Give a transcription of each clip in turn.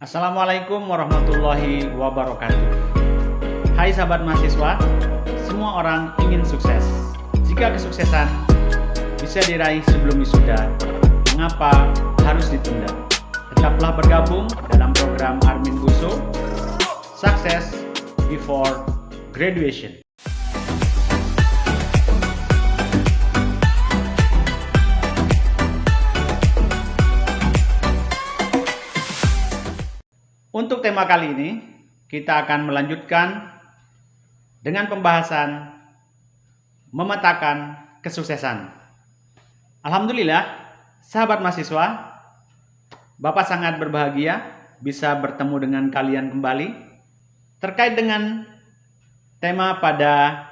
Assalamualaikum warahmatullahi wabarakatuh. Hai sahabat mahasiswa, semua orang ingin sukses. Jika kesuksesan bisa diraih sebelum wisuda, mengapa harus ditunda? Tetaplah bergabung dalam program Armin Buso, Success Before Graduation. Untuk tema kali ini, kita akan melanjutkan dengan pembahasan memetakan kesuksesan. Alhamdulillah, sahabat mahasiswa, Bapak sangat berbahagia bisa bertemu dengan kalian kembali terkait dengan tema pada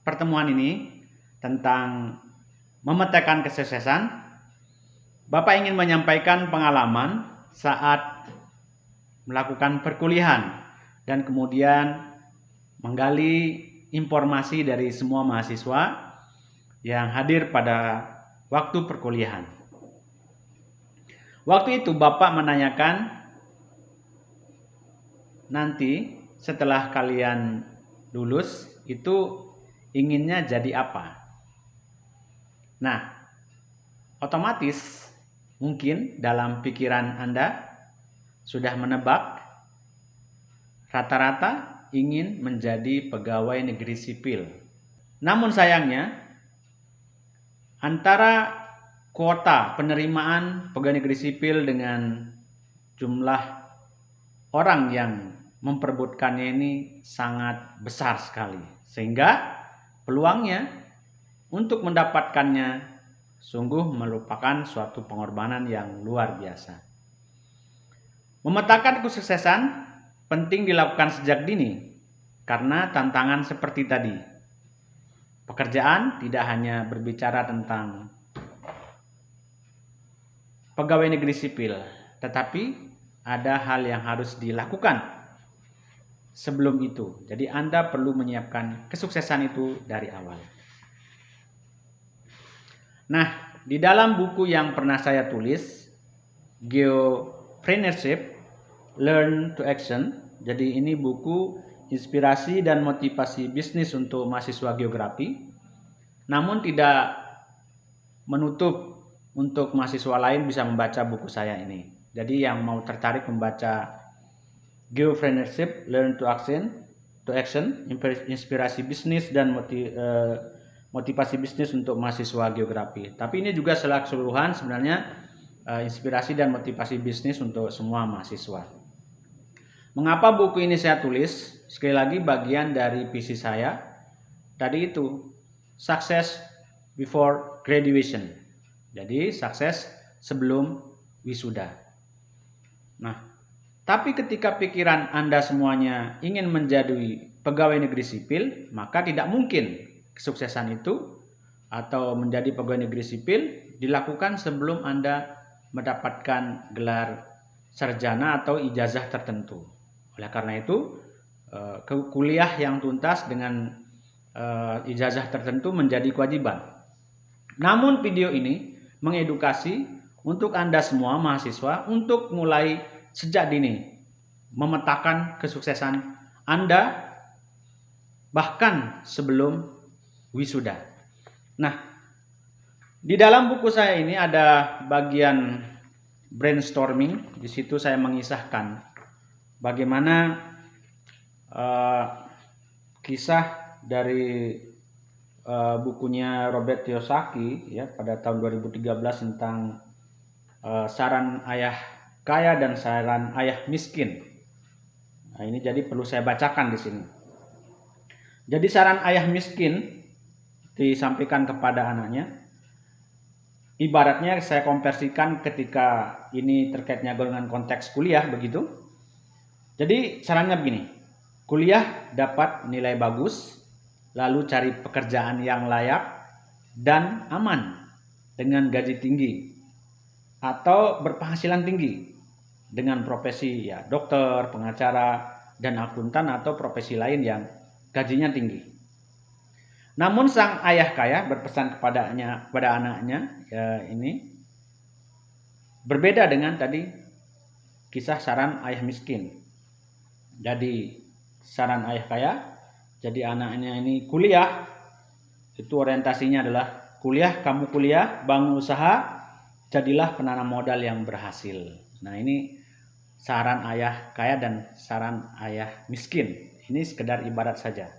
pertemuan ini tentang memetakan kesuksesan. Bapak ingin menyampaikan pengalaman saat melakukan perkuliahan dan kemudian menggali informasi dari semua mahasiswa yang hadir pada waktu perkuliahan. Waktu itu Bapak menanyakan, nanti setelah kalian lulus itu inginnya jadi apa? Nah, otomatis mungkin dalam pikiran Anda sudah menebak, rata-rata ingin menjadi pegawai negeri sipil. Namun sayangnya, antara kuota penerimaan pegawai negeri sipil dengan jumlah orang yang memperebutkannya ini sangat besar sekali. Sehingga peluangnya untuk mendapatkannya sungguh merupakan suatu pengorbanan yang luar biasa. Memetakan kesuksesan penting dilakukan sejak dini karena tantangan seperti tadi. Pekerjaan tidak hanya berbicara tentang pegawai negeri sipil, tetapi ada hal yang harus dilakukan sebelum itu. Jadi Anda perlu menyiapkan kesuksesan itu dari awal. Nah, di dalam buku yang pernah saya tulis, Geopreneurship, Learn to Action. Jadi ini buku inspirasi dan motivasi bisnis untuk mahasiswa geografi. Namun tidak menutup untuk mahasiswa lain bisa membaca buku saya ini. Jadi yang mau tertarik membaca Geopreneurship, Learn to Action, inspirasi bisnis dan motivasi bisnis untuk mahasiswa geografi. Tapi ini juga secara keseluruhan sebenarnya inspirasi dan motivasi bisnis untuk semua mahasiswa. Mengapa buku ini saya tulis? Sekali lagi bagian dari visi saya. Tadi itu, success before graduation. Jadi sukses sebelum wisuda. Nah, tapi ketika pikiran Anda semuanya ingin menjadi pegawai negeri sipil, maka tidak mungkin kesuksesan itu atau menjadi pegawai negeri sipil dilakukan sebelum Anda mendapatkan gelar sarjana atau ijazah tertentu. Oleh karena itu, kuliah yang tuntas dengan ijazah tertentu menjadi kewajiban. Namun video ini mengedukasi untuk Anda semua mahasiswa untuk mulai sejak dini memetakan kesuksesan Anda bahkan sebelum wisuda. Nah, di dalam buku saya ini ada bagian brainstorming. Di situ saya mengisahkan bagaimana kisah dari bukunya Robert Kiyosaki ya pada tahun 2013 tentang saran ayah kaya dan saran ayah miskin. Nah, ini jadi perlu saya bacakan di sini. Jadi saran ayah miskin disampaikan kepada anaknya. Ibaratnya saya konversikan ketika ini terkaitnya dengan konteks kuliah begitu. Jadi sarannya begini, kuliah dapat nilai bagus, lalu cari pekerjaan yang layak dan aman dengan gaji tinggi atau berpenghasilan tinggi dengan profesi ya dokter, pengacara, dan akuntan atau profesi lain yang gajinya tinggi. Namun sang ayah kaya berpesan kepada anaknya ya ini berbeda dengan tadi kisah saran ayah miskin. Jadi saran ayah kaya, jadi anaknya ini kuliah, itu orientasinya adalah kuliah, kamu kuliah, bangun usaha, jadilah penanam modal yang berhasil. Nah, ini saran ayah kaya dan saran ayah miskin. Ini sekedar ibarat saja.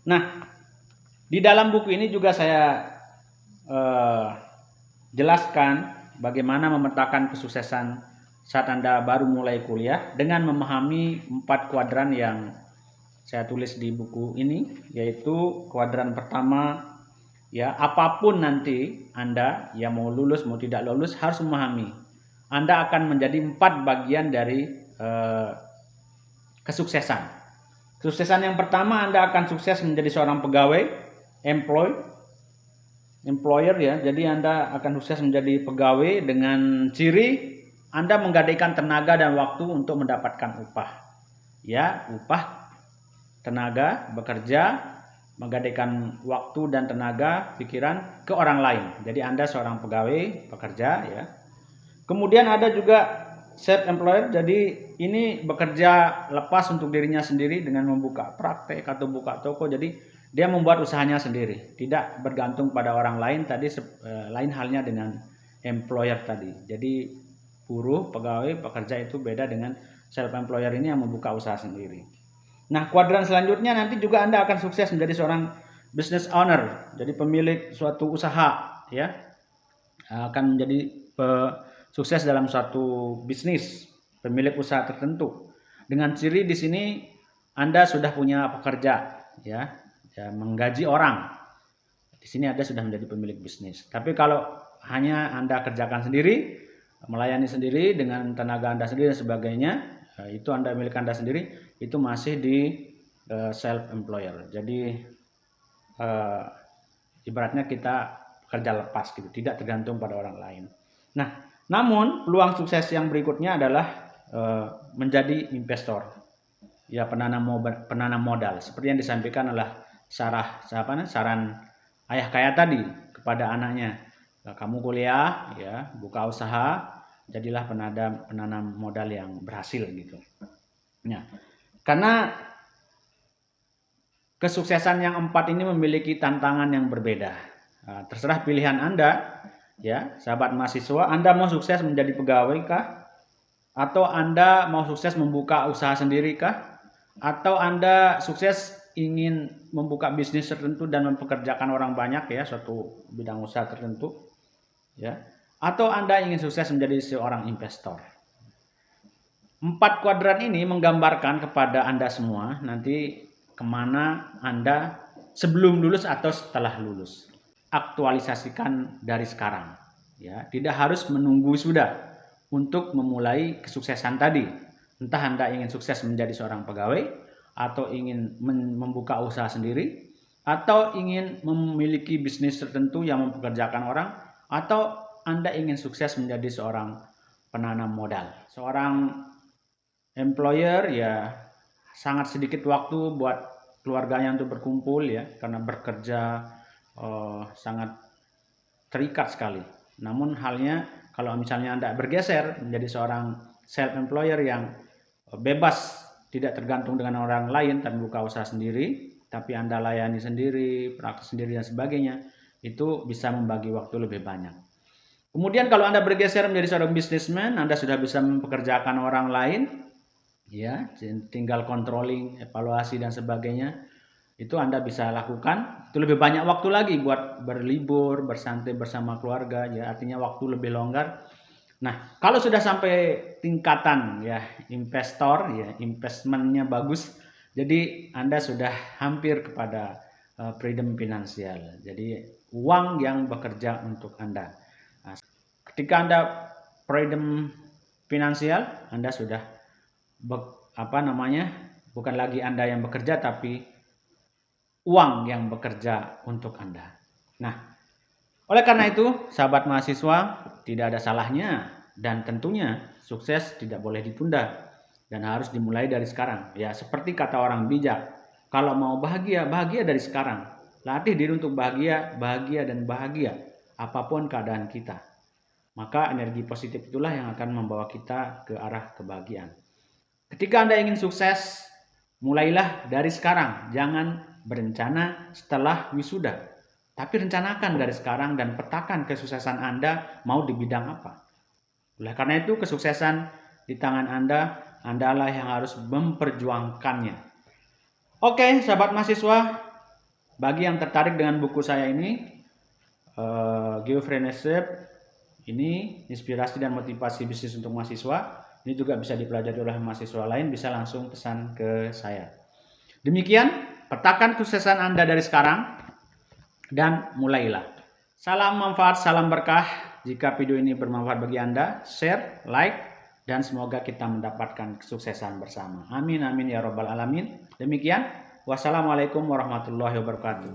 Nah, di dalam buku ini juga saya jelaskan bagaimana memetakan kesuksesan saat Anda baru mulai kuliah dengan memahami 4 kuadran yang saya tulis di buku ini, yaitu kuadran pertama, ya, apapun nanti Anda yang mau lulus mau tidak lulus harus memahami Anda akan menjadi 4 bagian dari kesuksesan. Kesuksesan yang pertama, Anda akan sukses menjadi seorang pegawai, employer ya. Jadi Anda akan sukses menjadi pegawai dengan ciri Anda menggadaikan tenaga dan waktu untuk mendapatkan upah. Ya, upah, tenaga, bekerja, menggadaikan waktu dan tenaga, pikiran ke orang lain. Jadi Anda seorang pegawai, pekerja ya. Kemudian ada juga self-employer, jadi ini bekerja lepas untuk dirinya sendiri dengan membuka praktek atau buka toko. Jadi dia membuat usahanya sendiri, tidak bergantung pada orang lain. Tadi lain halnya dengan employer tadi. Jadi buruh, pegawai, pekerja itu beda dengan self-employer ini yang membuka usaha sendiri. Nah, kuadran selanjutnya nanti juga Anda akan sukses menjadi seorang business owner, jadi pemilik suatu usaha ya. Akan menjadi sukses dalam suatu bisnis, pemilik usaha tertentu. Dengan ciri di sini Anda sudah punya pekerja ya, menggaji orang. Di sini Anda sudah menjadi pemilik bisnis. Tapi kalau hanya Anda kerjakan sendiri, melayani sendiri dengan tenaga Anda sendiri dan sebagainya, itu Anda milik Anda sendiri, itu masih di self-employer. Jadi ibaratnya kita kerja lepas gitu, tidak tergantung pada orang lain. Nah, namun peluang sukses yang berikutnya adalah menjadi investor, ya, penanam modal. Seperti yang disampaikan oleh saran ayah kaya tadi kepada anaknya. Kamu kuliah, ya, buka usaha, jadilah penanam modal yang berhasil gitu. Nah, karena kesuksesan yang 4 ini memiliki tantangan yang berbeda. Nah, terserah pilihan Anda, ya, sahabat mahasiswa. Anda mau sukses menjadi pegawai kah? Atau Anda mau sukses membuka usaha sendiri kah? Atau Anda sukses ingin membuka bisnis tertentu dan mempekerjakan orang banyak ya, suatu bidang usaha tertentu ya. Atau Anda ingin sukses menjadi seorang investor. 4 kuadran ini menggambarkan kepada Anda semua nanti kemana Anda sebelum lulus atau setelah lulus. Aktualisasikan dari sekarang ya, tidak harus menunggu sudah untuk memulai kesuksesan tadi. Entah Anda ingin sukses menjadi seorang pegawai, atau ingin membuka usaha sendiri, atau ingin memiliki bisnis tertentu yang mempekerjakan orang, atau Anda ingin sukses menjadi seorang penanam modal. Seorang employer ya sangat sedikit waktu buat keluarganya untuk berkumpul ya, karena bekerja sangat terikat sekali. Namun halnya kalau misalnya Anda bergeser menjadi seorang self-employer yang bebas, tidak tergantung dengan orang lain, tapi buka usaha sendiri, tapi Anda layani sendiri, praktek sendiri dan sebagainya, itu bisa membagi waktu lebih banyak. Kemudian kalau Anda bergeser menjadi seorang businessman, Anda sudah bisa mempekerjakan orang lain, ya, tinggal controlling, evaluasi dan sebagainya. Itu Anda bisa lakukan. Itu lebih banyak waktu lagi buat berlibur, bersantai bersama keluarga, ya, artinya waktu lebih longgar. Nah, kalau sudah sampai tingkatan ya investor, ya, investmentnya bagus, jadi Anda sudah hampir kepada freedom finansial. Jadi uang yang bekerja untuk Anda. Nah, ketika Anda freedom finansial, Anda sudah bukan lagi Anda yang bekerja, tapi uang yang bekerja untuk Anda. Nah, oleh karena itu, sahabat mahasiswa, tidak ada salahnya dan tentunya sukses tidak boleh ditunda dan harus dimulai dari sekarang. Ya, seperti kata orang bijak, kalau mau bahagia, bahagia dari sekarang. Latih diri untuk bahagia, bahagia dan bahagia apapun keadaan kita. Maka energi positif itulah yang akan membawa kita ke arah kebahagiaan. Ketika Anda ingin sukses, mulailah dari sekarang. Jangan berencana setelah wisuda, tapi rencanakan dari sekarang dan petakan kesuksesan Anda mau di bidang apa. Oleh karena itu, kesuksesan di tangan Anda, Andalah yang harus memperjuangkannya. Oke, sahabat mahasiswa, bagi yang tertarik dengan buku saya ini, Geofreneship, ini inspirasi dan motivasi bisnis untuk mahasiswa. Ini juga bisa dipelajari oleh mahasiswa lain, bisa langsung pesan ke saya. Demikian, petakan kesuksesan Anda dari sekarang dan mulailah. Salam manfaat, salam berkah. Jika video ini bermanfaat bagi Anda, share, like, dan semoga kita mendapatkan kesuksesan bersama. Amin, amin, ya robbal alamin. Demikian, wassalamualaikum warahmatullahi wabarakatuh.